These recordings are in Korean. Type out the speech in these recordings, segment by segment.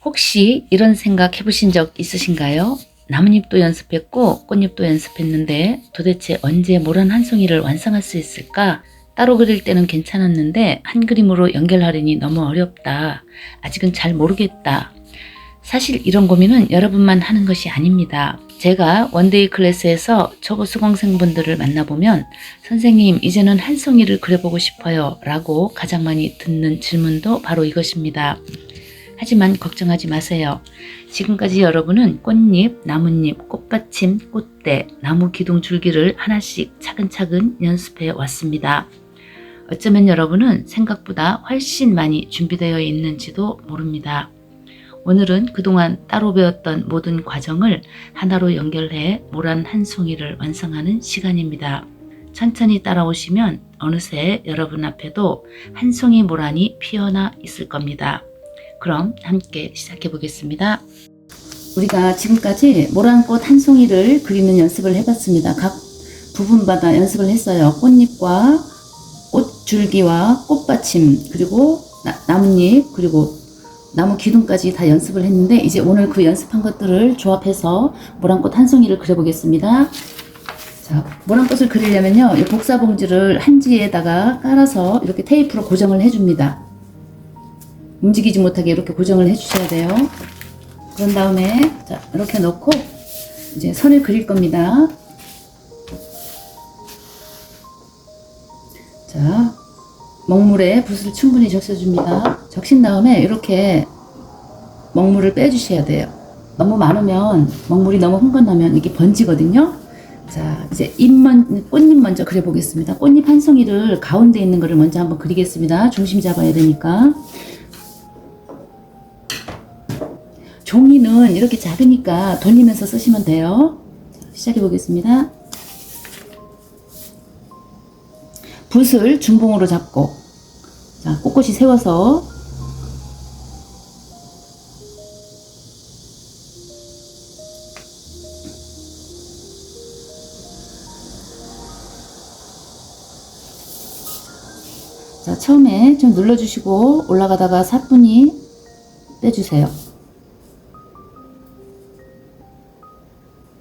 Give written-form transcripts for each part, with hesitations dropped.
혹시 이런 생각 해보신 적 있으신가요? 나뭇잎도 연습했고 꽃잎도 연습했는데 도대체 언제 모란 한 송이를 완성할 수 있을까? 따로 그릴 때는 괜찮았는데 한 그림으로 연결하려니 너무 어렵다. 아직은 잘 모르겠다. 사실 이런 고민은 여러분만 하는 것이 아닙니다. 제가 원데이 클래스에서 초보 수강생분들을 만나보면 선생님 이제는 한 송이를 그려보고 싶어요 라고 가장 많이 듣는 질문도 바로 이것입니다. 하지만 걱정하지 마세요. 지금까지 여러분은 꽃잎, 나뭇잎, 꽃받침, 꽃대, 나무 기둥 줄기를 하나씩 차근차근 연습해 왔습니다. 어쩌면 여러분은 생각보다 훨씬 많이 준비되어 있는지도 모릅니다. 오늘은 그동안 따로 배웠던 모든 과정을 하나로 연결해 모란 한 송이를 완성하는 시간입니다. 천천히 따라오시면 어느새 여러분 앞에도 한 송이 모란이 피어나 있을 겁니다. 그럼 함께 시작해 보겠습니다. 우리가 지금까지 모란꽃 한 송이를 그리는 연습을 해봤습니다. 각 부분마다 연습을 했어요. 꽃잎과 꽃줄기와 꽃받침, 그리고 나뭇잎, 그리고 나무 기둥까지 다 연습을 했는데 이제 오늘 그 연습한 것들을 조합해서 모란꽃 한 송이를 그려보겠습니다. 자, 모란꽃을 그리려면요, 이 복사봉지를 한지에다가 깔아서 이렇게 테이프로 고정을 해줍니다. 움직이지 못하게 이렇게 고정을 해주셔야 돼요. 그런 다음에 자, 이렇게 넣고 이제 선을 그릴 겁니다. 자, 먹물에 붓을 충분히 적셔줍니다. 적신 다음에 이렇게 먹물을 빼주셔야 돼요. 너무 많으면 먹물이 너무 흥건하면 이게 번지거든요. 자, 이제 꽃잎 먼저 그려보겠습니다. 꽃잎 한 송이를 가운데 있는 거를 먼저 한번 그리겠습니다. 중심 잡아야 되니까. 종이는 이렇게 작으니까 돌리면서 쓰시면 돼요. 자, 시작해 보겠습니다. 붓을 중봉으로 잡고, 자, 꼿꼿이 세워서 자, 처음에 좀 눌러주시고 올라가다가 사뿐히 빼주세요.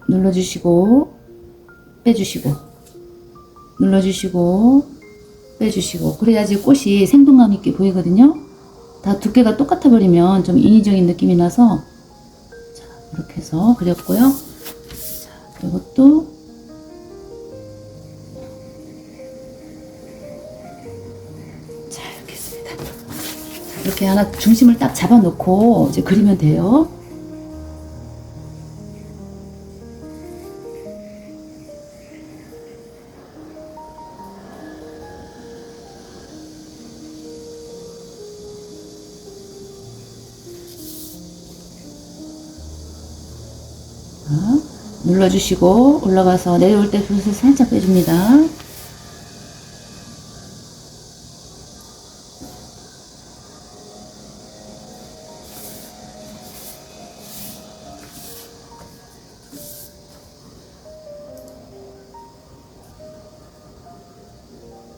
눌러주시고 빼주시고 눌러주시고 빼주시고, 그래야지 꽃이 생동감 있게 보이거든요. 다 두께가 똑같아 버리면 좀 인위적인 느낌이 나서, 자, 이렇게 해서 그렸고요. 자, 이것도 자, 이렇게 했습니다. 이렇게 하나 중심을 딱 잡아 놓고 이제 그리면 돼요. 눌러주시고 올라가서 내려올 때 붓을 살짝 빼줍니다.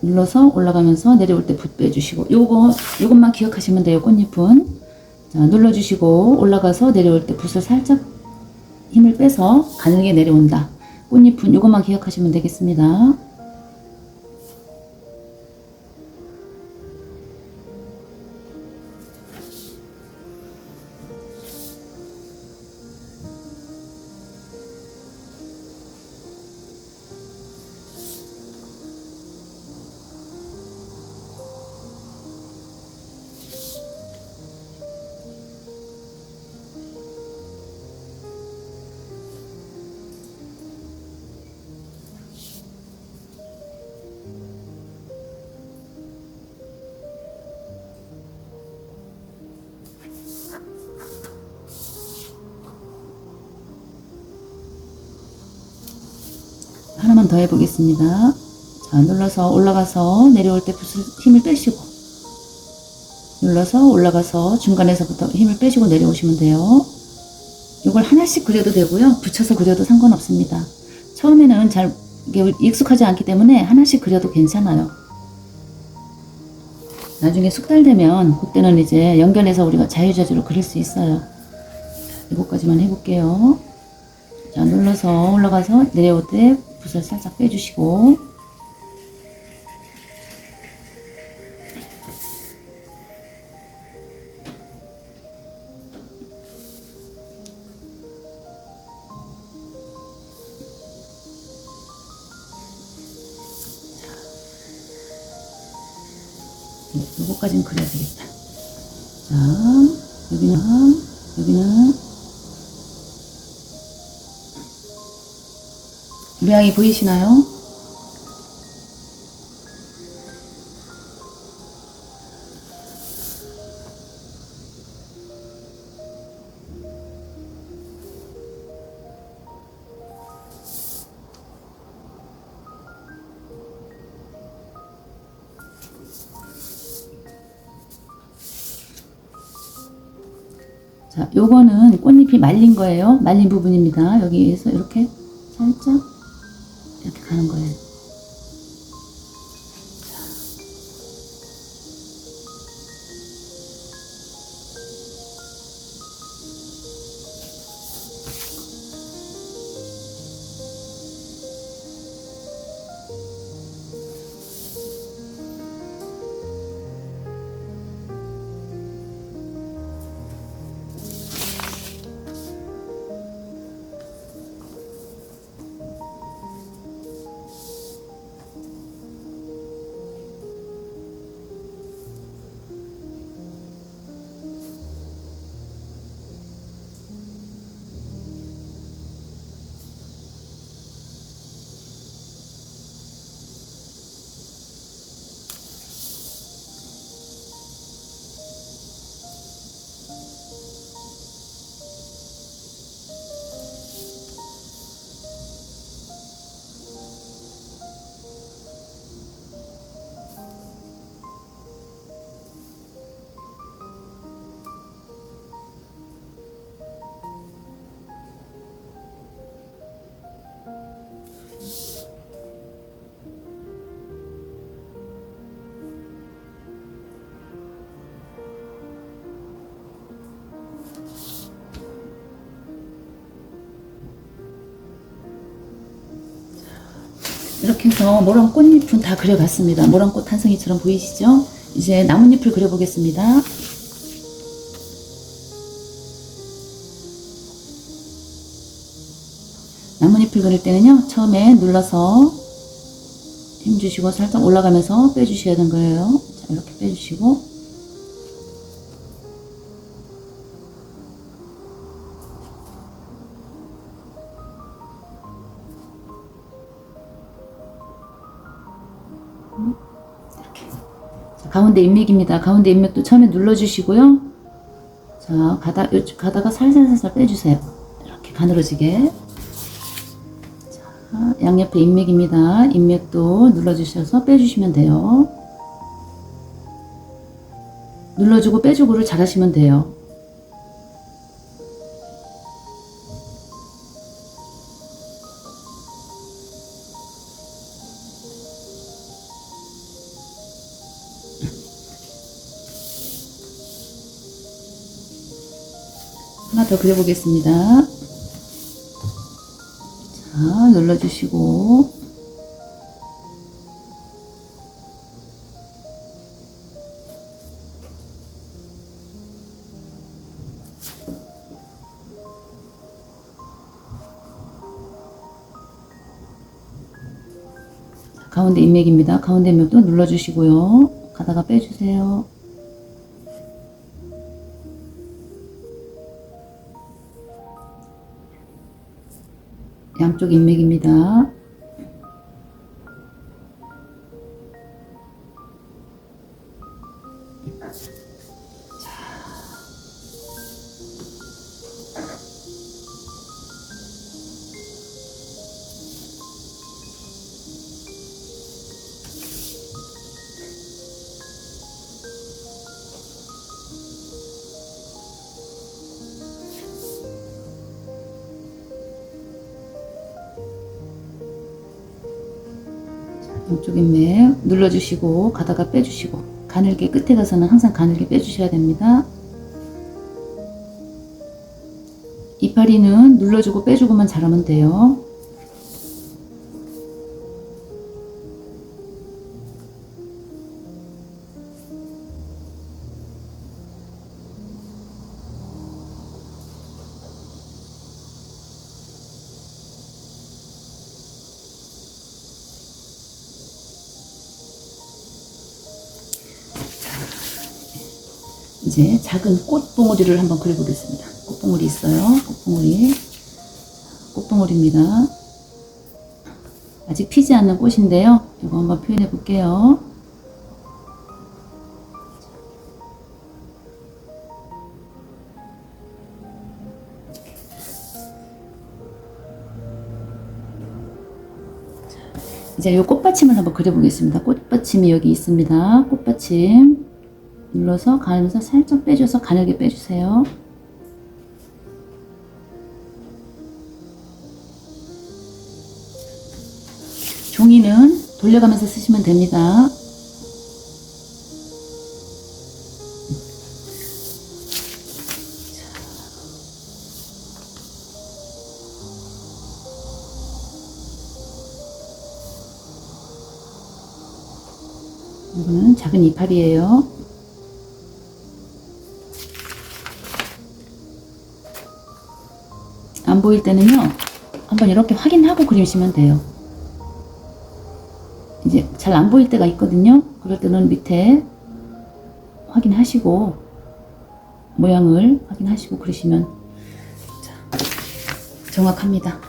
눌러서 올라가면서 내려올 때 붓 빼주시고, 요것만 기억하시면 돼요. 꽃잎은. 자, 눌러주시고 올라가서 내려올 때 붓을 살짝 힘을 빼서 가늘게 내려온다. 꽃잎은 이것만 기억하시면 되겠습니다. 하나만 더 해보겠습니다. 자, 눌러서 올라가서 내려올 때 붓을 힘을 빼시고, 눌러서 올라가서 중간에서부터 힘을 빼시고 내려오시면 돼요. 이걸 하나씩 그려도 되고요, 붙여서 그려도 상관없습니다. 처음에는 잘 익숙하지 않기 때문에 하나씩 그려도 괜찮아요. 나중에 숙달되면 그때는 이제 연결해서 우리가 자유자재로 그릴 수 있어요. 이것까지만 해볼게요. 자, 눌러서 올라가서 내려올 때 붓을 살짝 빼주시고, 요거까지는 그려야 되겠다. 자, 여기는 모양이 보이시나요? 자, 요거는 꽃잎이 말린 거예요. 말린 부분입니다. 여기에서 이렇게 살짝 이렇게 가는 거예요. 이렇게 해서 모랑 꽃잎은 다 그려봤습니다. 모랑꽃 한 송이처럼 보이시죠? 이제 나뭇잎을 그려보겠습니다. 나뭇잎을 그릴 때는요, 처음에 눌러서 힘주시고 살짝 올라가면서 빼주셔야 되는 거예요. 자, 이렇게 빼주시고, 이렇게. 자, 가운데 인맥입니다. 가운데 인맥도 처음에 눌러주시고요. 자, 가다가 살살살살 빼주세요. 이렇게 가늘어지게. 자, 양옆에 인맥입니다. 인맥도 눌러주셔서 빼주시면 돼요. 눌러주고 빼주고를 잘 하시면 돼요. 하나 더 그려보겠습니다. 자, 눌러주시고, 가운데 인맥입니다. 가운데 인맥도 눌러주시고요. 가다가 빼주세요. 양쪽 인맥입니다. 양쪽 인맥 눌러주시고 가다가 빼주시고, 가늘게 끝에 가서는 항상 가늘게 빼주셔야 됩니다. 이파리는 눌러주고 빼주고만 잘하면 돼요. 이제 작은 꽃봉오리를 한번 그려보겠습니다. 꽃봉오리 있어요. 꽃봉오리입니다. 아직 피지 않는 꽃인데요. 이거 한번 표현해 볼게요. 이제 이 꽃받침을 한번 그려보겠습니다. 꽃받침이 여기 있습니다. 꽃받침 눌러서 가면서 살짝 빼줘서 가늘게 빼주세요. 종이는 돌려가면서 쓰시면 됩니다. 이거는 작은 이파리예요. 안 보일 때는요, 한번 이렇게 확인하고 그리시면 돼요. 이제 잘 안 보일 때가 있거든요. 그럴 때는 밑에 확인하시고, 모양을 확인하시고 그리시면 정확합니다.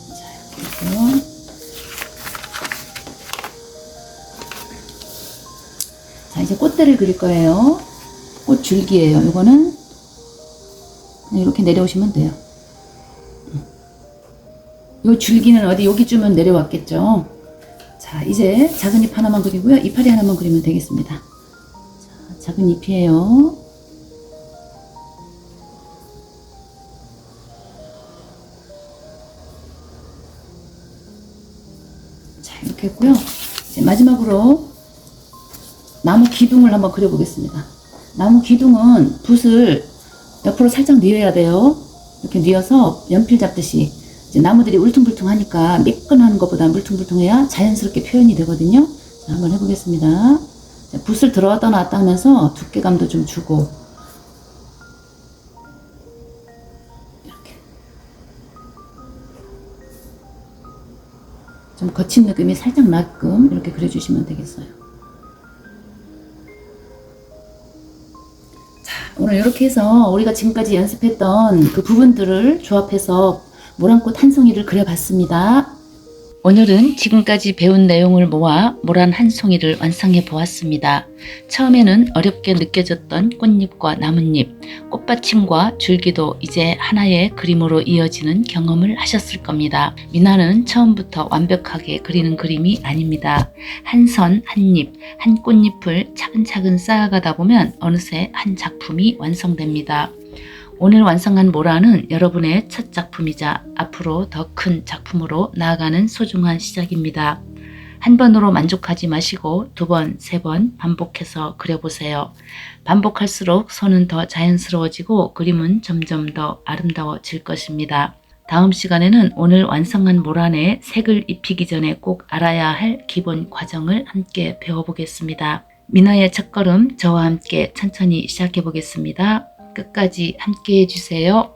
자, 이렇게 해서 자, 이제 꽃대를 그릴 거예요. 꽃 줄기예요. 이거는 이렇게 내려오시면 돼요. 이 줄기는 어디 여기쯤은 내려왔겠죠. 자, 이제 작은 잎 하나만 그리고요. 이파리 하나만 그리면 되겠습니다. 자, 작은 잎이에요. 자, 이렇게 했고요. 이제 마지막으로 나무 기둥을 한번 그려보겠습니다. 나무 기둥은 붓을 옆으로 살짝 뉘어야 돼요. 이렇게 뉘어서 연필 잡듯이. 이제 나무들이 울퉁불퉁하니까 매끈한 것보다 물퉁불퉁해야 자연스럽게 표현이 되거든요. 자, 한번 해보겠습니다. 자, 붓을 들어왔다 놨다 하면서 두께감도 좀 주고 이렇게 좀 거친 느낌이 살짝 나게끔 이렇게 그려주시면 되겠어요. 자, 오늘 이렇게 해서 우리가 지금까지 연습했던 그 부분들을 조합해서 모란꽃 한 송이를 그려봤습니다. 오늘은 지금까지 배운 내용을 모아 모란 한 송이를 완성해 보았습니다. 처음에는 어렵게 느껴졌던 꽃잎과 나뭇잎, 꽃받침과 줄기도 이제 하나의 그림으로 이어지는 경험을 하셨을 겁니다. 미나는 처음부터 완벽하게 그리는 그림이 아닙니다. 한 선, 한 잎, 한 꽃잎을 차근차근 쌓아가다 보면 어느새 한 작품이 완성됩니다. 오늘 완성한 모란은 여러분의 첫 작품이자 앞으로 더 큰 작품으로 나아가는 소중한 시작입니다. 한 번으로 만족하지 마시고 두 번, 세 번 반복해서 그려보세요. 반복할수록 손은 더 자연스러워지고 그림은 점점 더 아름다워질 것입니다. 다음 시간에는 오늘 완성한 모란에 색을 입히기 전에 꼭 알아야 할 기본 과정을 함께 배워보겠습니다. 미나의 첫걸음 저와 함께 천천히 시작해 보겠습니다. 끝까지 함께 해주세요.